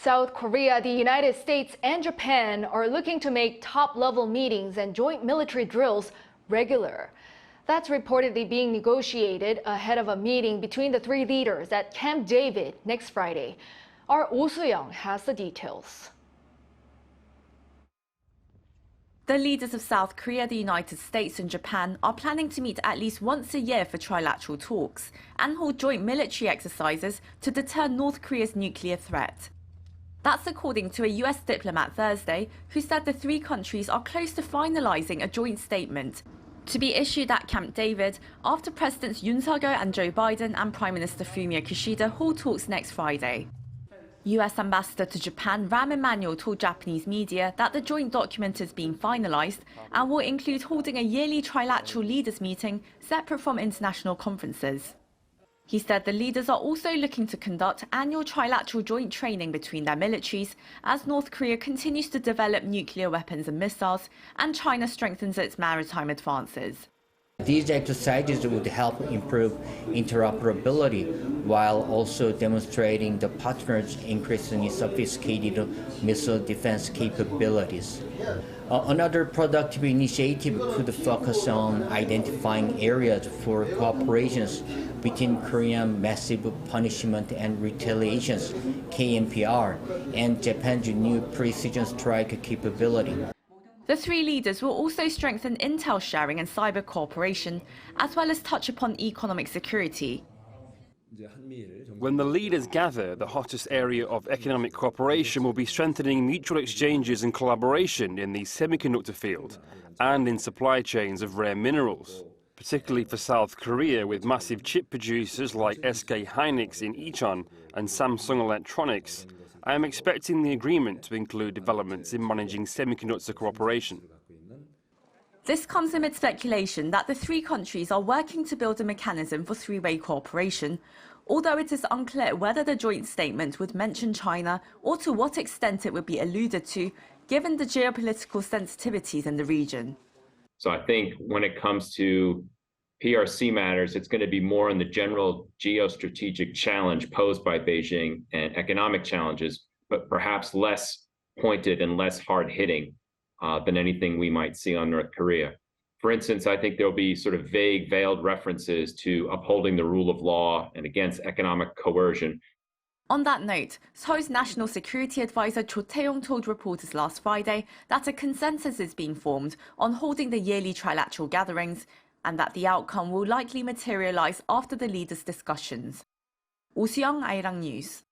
South Korea, the United States, and Japan are looking to make top-level meetings and joint military drills regular. That's reportedly being negotiated ahead of a meeting between the three leaders at Camp David next Friday. Our Oh Soo-young has the details. The leaders of South Korea, the United States and Japan are planning to meet at least once a year for trilateral talks and hold joint military exercises to deter North Korea's nuclear threat. That's according to a US diplomat Thursday, who said the three countries are close to finalizing a joint statement to be issued at Camp David after Presidents Yoon Suk Yeol and Joe Biden and Prime Minister Fumio Kishida hold talks next Friday. US Ambassador to Japan Rahm Emanuel told Japanese media that the joint document is being finalized and will include holding a yearly trilateral leaders meeting separate from international conferences. He said the leaders are also looking to conduct annual trilateral joint training between their militaries as North Korea continues to develop nuclear weapons and missiles and China strengthens its maritime advances. These exercises would help improve interoperability while also demonstrating the partners' increasingly sophisticated missile defense capabilities. Another productive initiative could focus on identifying areas for cooperations between Korean Massive Punishment and Retaliations (KMPR) and Japan's new precision strike capability. The three leaders will also strengthen intel sharing and cyber cooperation, as well as touch upon economic security. When the leaders gather, the hottest area of economic cooperation will be strengthening mutual exchanges and collaboration in the semiconductor field and in supply chains of rare minerals, particularly for South Korea with massive chip producers like SK Hynix in Incheon and Samsung Electronics. I am expecting the agreement to include developments in managing semiconductor cooperation. This comes amid speculation that the three countries are working to build a mechanism for three-way cooperation, although it is unclear whether the joint statement would mention China or to what extent it would be alluded to, given the geopolitical sensitivities in the region. So I think when it comes to PRC matters, it's going to be more in the general geostrategic challenge posed by Beijing and economic challenges, but perhaps less pointed and less hard-hitting than anything we might see on North Korea. For instance, I think there'll be sort of vague, veiled references to upholding the rule of law and against economic coercion. On that note, Seoul's National Security Advisor Cho Tae-yong told reporters last Friday that a consensus is being formed on holding the yearly trilateral gatherings, and that the outcome will likely materialize after the leaders' discussions. Oh Soo-young, Arirang News.